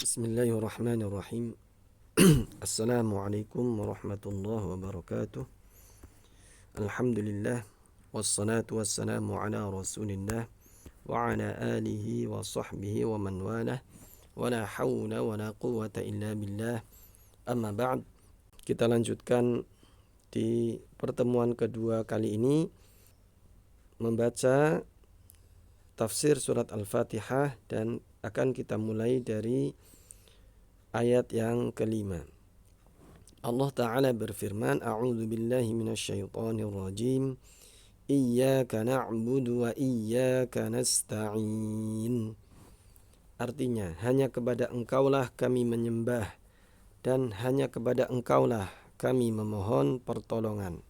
Bismillahirrahmanirrahim. Assalamualaikum warahmatullahi wabarakatuh. Alhamdulillah. Wassalatu wassalamu ala rasulillah wa ala alihi wa sahbihi wa man walah. Wa la hawla wa la quwwata illa billah. Amma ba'd. Kita lanjutkan di pertemuan kedua kali ini membaca tafsir surat Al-Fatihah, dan akan kita mulai dari ayat yang kelima. Allah Ta'ala berfirman, A'udzu billahi minasyaitonir rajim. Iyyaka na'budu wa iyyaka nasta'in. Artinya, hanya kepada Engkaulah kami menyembah dan hanya kepada Engkaulah kami memohon pertolongan.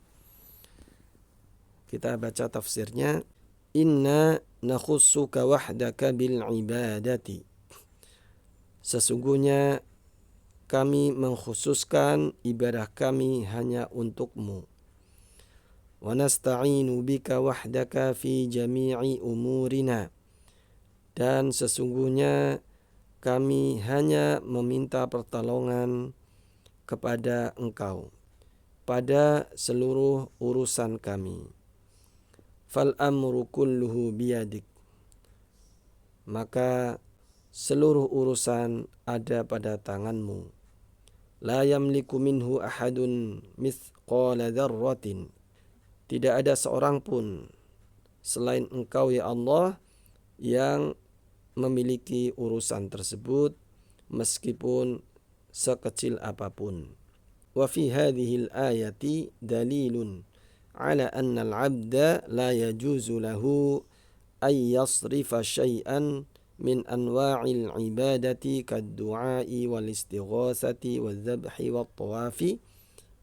Kita baca tafsirnya. Inna nakhussuka wahdaka bil ibadati. Sesungguhnya kami mengkhususkan ibadah kami hanya untukmu. Wa nasta'inu bika wahdaka fi jami'i umurina. Dan sesungguhnya kami hanya meminta pertolongan kepada Engkau pada seluruh urusan kami. Fal amru kulluhu biyadik. Maka seluruh urusan ada pada tanganmu. La yamliku minhu ahadun mithqala dzarratin. Tidak ada seorang pun selain Engkau ya Allah yang memiliki urusan tersebut meskipun sekecil apapun. Wa fi hadhil ayati dalilun ala anna al-'abda la yajuzu lahu ay yasrifa syai'an min anwa'il ibadati kad-du'a'i wal istighasati wal dzabhi wat tawafi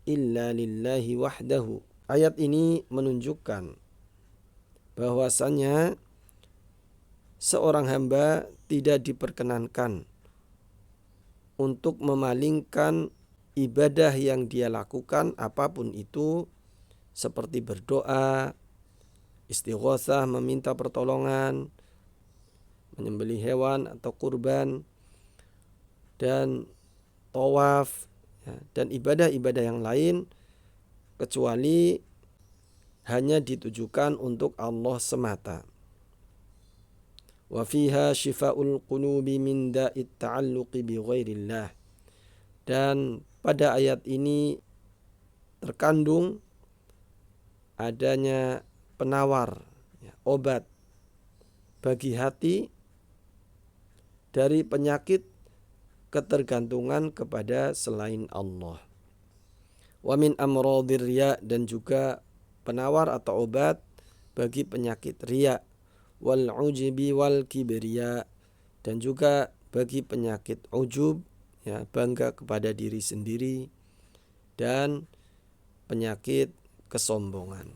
illa lillahi wahdahu. Ayat ini menunjukkan bahwasanya seorang hamba tidak diperkenankan untuk memalingkan ibadah yang dia lakukan apapun itu, seperti berdoa, istighosah, meminta pertolongan, menyembelih hewan atau kurban, dan tawaf, dan ibadah-ibadah yang lain, kecuali hanya ditujukan untuk Allah semata. Wa fiha syifa'ul qulubi min da'it ta'alluqi bi ghairillah. Dan pada ayat ini terkandung adanya penawar, obat bagi hati dari penyakit ketergantungan kepada selain Allah. Wa min amradir riya, dan juga penawar atau obat bagi penyakit riya, wal ujibi wal kibriya, dan juga bagi penyakit ujub, bangga kepada diri sendiri, dan penyakit kesombongan.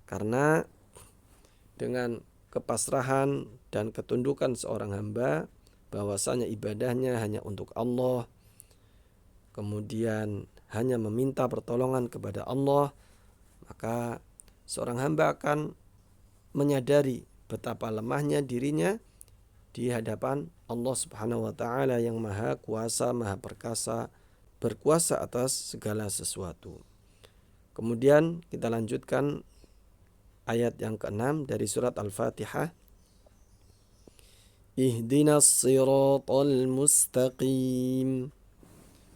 Karena dengan kepasrahan dan ketundukan seorang hamba, bahwasanya ibadahnya hanya untuk Allah, kemudian hanya meminta pertolongan kepada Allah, maka seorang hamba akan menyadari betapa lemahnya dirinya di hadapan Allah Subhanahu wa ta'ala yang maha kuasa, maha perkasa, berkuasa atas segala sesuatu. Kemudian kita lanjutkan ayat yang ke-6 dari surat Al-Fatihah. Ihdinas siratal mustaqim.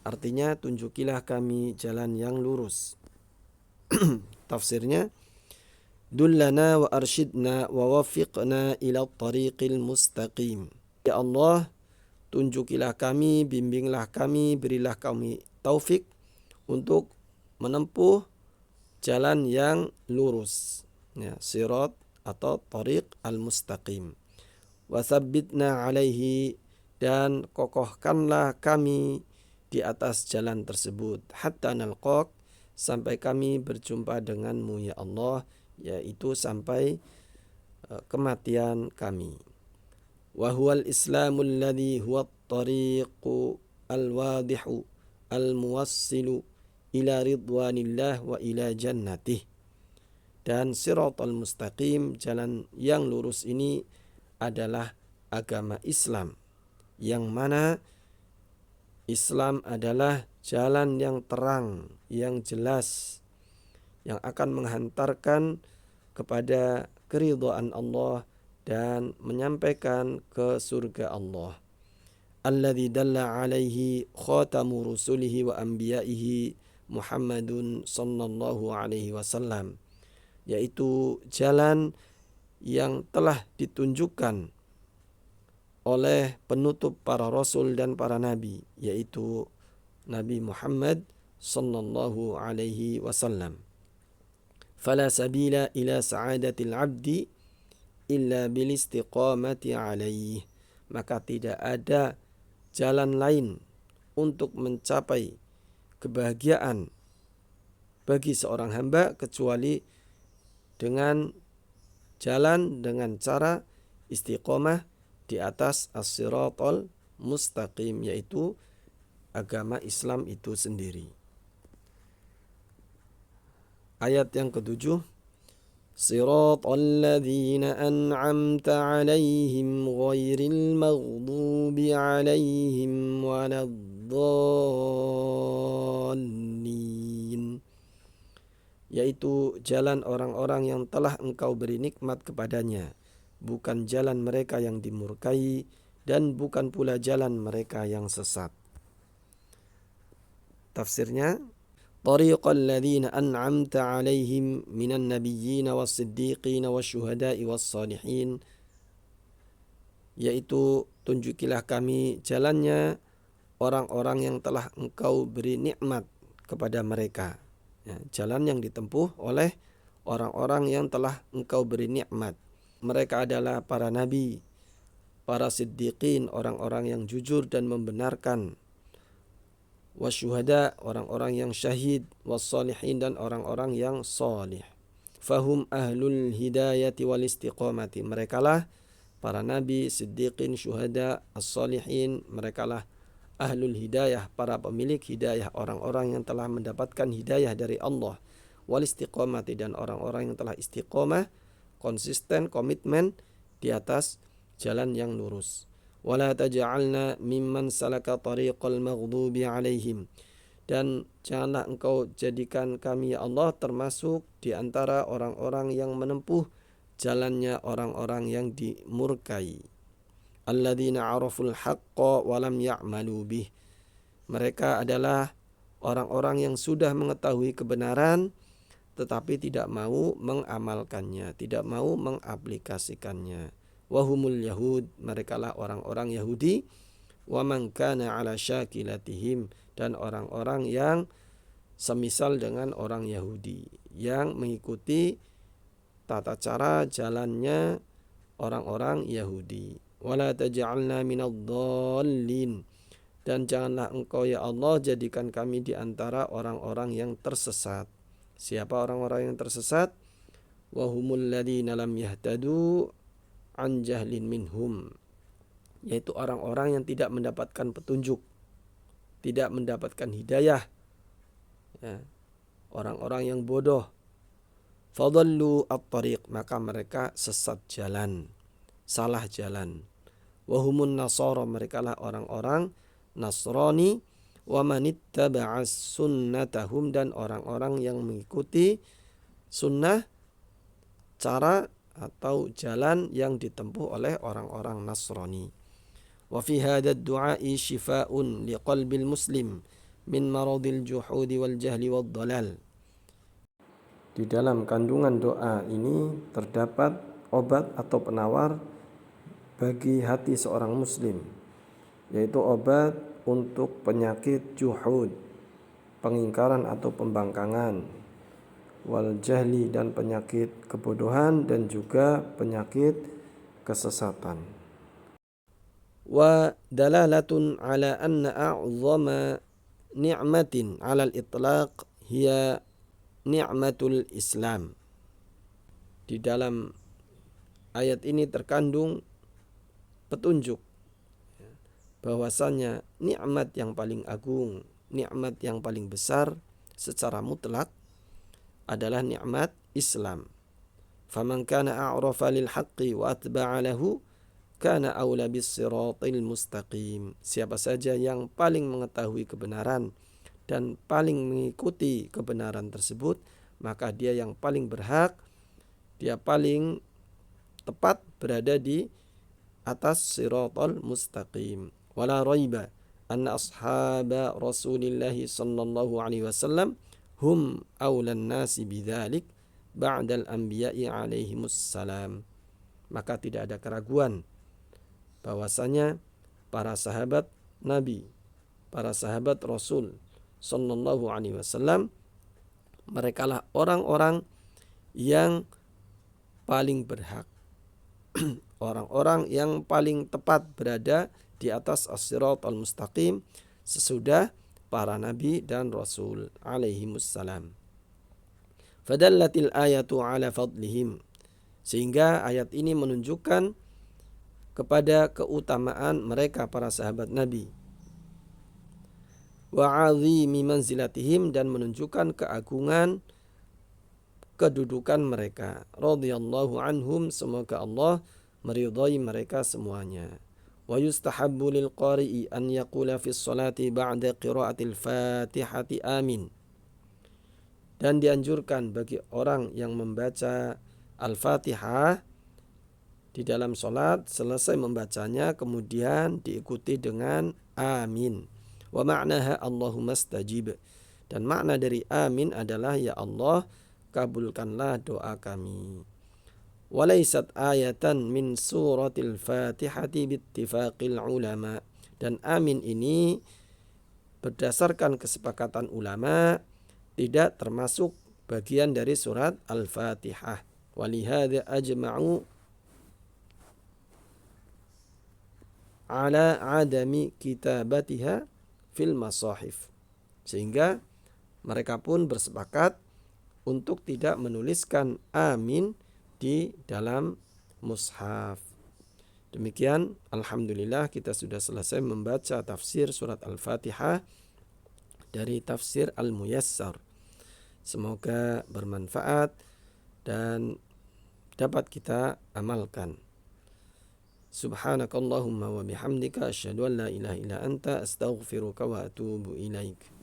Artinya, tunjukilah kami jalan yang lurus. Tafsirnya, dullana wa arsyidna wa wafiqna ila tariqil mustaqim. Ya Allah, tunjukilah kami, bimbinglah kami, berilah kami taufik untuk menempuh jalan yang lurus. Sirat atau tariq al-mustaqim. Wa tsabbitna alaihi, dan kokohkanlah kami di atas jalan tersebut. Hatta nalqaq, sampai kami berjumpa denganmu ya Allah, yaitu sampai kematian kami. Wa huwal islamul ladzi huwa at-tariqu al-wadihu al-muwassilu ila ridwanillah wa ila jannatih. Dan siratal mustaqim, jalan yang lurus ini adalah agama Islam, yang mana Islam adalah jalan yang terang, yang jelas, yang akan menghantarkan kepada keridhaan Allah dan menyampaikan ke surga Allah. Alladzi dalla alaihi khatamu rusulihi wa anbiya'ihi Muhammadun sallallahu alaihi wasallam, yaitu jalan yang telah ditunjukkan oleh penutup para rasul dan para nabi, yaitu Nabi Muhammad sallallahu alaihi wasallam. Fala sabila ila sa'adatil abdi illa bil istiqamati alaih. Maka tidak ada jalan lain untuk mencapai kebahagiaan bagi seorang hamba kecuali dengan cara istiqomah di atas as-siratal mustaqim, yaitu agama Islam itu sendiri. Ayat yang ketujuh, siratal ladzina an'amta 'alaihim ghairil maghdubi 'alaihim waladdallin, yaitu jalan orang-orang yang telah engkau beri nikmat kepadanya, bukan jalan mereka yang dimurkai dan bukan pula jalan mereka yang sesat. Tafsirnya, tariqal ladzina an'amta 'alaihim minan nabiyyin was-siddiqin wasyuhada'i was-salihin, yaitu tunjukilah kami jalannya orang-orang yang telah engkau beri nikmat kepada mereka. Ya, jalan yang ditempuh oleh orang-orang yang telah engkau beri nikmat. Mereka adalah para nabi, para siddiqin, orang-orang yang jujur dan membenarkan, wasyuhada, orang-orang yang syahid, wassalihin, dan orang-orang yang salih. Fahum ahlul hidayati wal istiqamati, merekalah para nabi, siddiqin, syuhada, as-salihin, merekalah ahlul hidayah, para pemilik hidayah, orang-orang yang telah mendapatkan hidayah dari Allah, wal istiqamati, dan orang-orang yang telah istiqamah, konsisten, komitmen di atas jalan yang lurus. Wala taj'alna mimman salaka tariqal maghdubi alaihim, dan janganlah engkau jadikan kami ya Allah termasuk di antara orang-orang yang menempuh jalannya orang-orang yang dimurkai. Alladzina 'araful haqqa wa lam ya'malu bih, mereka adalah orang-orang yang sudah mengetahui kebenaran tetapi tidak mau mengamalkannya, tidak mau mengaplikasikannya. Wahumul yahud, merekalah orang-orang Yahudi. Wa man kana ala syakilatihim, dan orang-orang yang semisal dengan orang Yahudi, yang mengikuti tata cara jalannya orang-orang Yahudi. Wala taj'alna minadh-dhallin, dan janganlah engkau ya Allah jadikan kami di antara orang-orang yang tersesat. Siapa orang-orang yang tersesat? Wahumul ladzina lam yahtadu an jahlin minhum, yaitu orang-orang yang tidak mendapatkan petunjuk, tidak mendapatkan hidayah, ya, orang-orang yang bodoh. Fadallu at-tariq, maka mereka sesat jalan, salah jalan. Wahumun nasara, merekalah orang-orang Nasrani. Wa manittaba'as sunnatahum, dan orang-orang yang mengikuti sunnah, cara atau jalan yang ditempuh oleh orang-orang Nasrani. Wa fi hadzal du'a'i shifaa'un liqalbil muslim min maradil juhudi wal jahli wad dhalal. Di dalam kandungan doa ini terdapat obat atau penawar bagi hati seorang muslim, yaitu obat untuk penyakit juhud, pengingkaran atau pembangkangan, wal jahli, dan penyakit kebodohan, dan juga penyakit kesesatan. Wa dalalatun ala anna a'zama ni'matin 'ala al-itlaq hiya ni'matul Islam. Di dalam ayat ini terkandung petunjuk bahwasanya nikmat yang paling agung, nikmat yang paling besar secara mutlak adalah nikmat Islam. Faman kana a'rafa lil haqqi wa atba'a lahu kana aula bis siratil mustaqim. Siapa saja yang paling mengetahui kebenaran dan paling mengikuti kebenaran tersebut, maka dia yang paling berhak, dia paling tepat berada di atas siratal mustaqim. Wala raiba anna ashaba Rasulillah sallallahu alaihi wasallam hum aulan nasi bidzalik ba'dal anbiya'i alaihimus salam. Maka tidak ada keraguan bahwasanya para sahabat Nabi, para sahabat Rasul sallallahu alaihi wasallam, merekalah orang-orang yang paling berhak, orang-orang yang paling tepat berada di atas as-siratal mustaqim sesudah para nabi dan rasul alaihimussalam. Fadallatil ayatu ala fadlihim, sehingga ayat ini menunjukkan kepada keutamaan mereka para sahabat Nabi. Wa 'azimi manzilatihim, dan menunjukkan keagungan kedudukan mereka. Radhiyallahu anhum, semoga Allah meridhai mereka semuanya. Wa yustahabbu lil qari'i an yaqula fi sholati ba'da qira'atil Fatihati amin. Dan dianjurkan bagi orang yang membaca Al-Fatihah di dalam sholat, selesai membacanya kemudian diikuti dengan amin. Wa ma'naha Allahumma stajib. Dan makna dari amin adalah ya Allah, kabulkanlah doa kami. Walaysat ayatan min suratil Fatihati bittifaqil ulama. Dan amin ini berdasarkan kesepakatan ulama tidak termasuk bagian dari surat Al-Fatihah. Walihada ajma'u ala adami kitabatiha fil masahif. Sehingga mereka pun bersepakat untuk tidak menuliskan amin di dalam mushaf. Demikian, alhamdulillah kita sudah selesai membaca tafsir surat Al-Fatihah dari tafsir Al-Muyassar. Semoga bermanfaat dan dapat kita amalkan. Subhanakallahumma wa bihamdika asyhadu an la ilaha illa anta astaghfiruka wa atubu ilaik.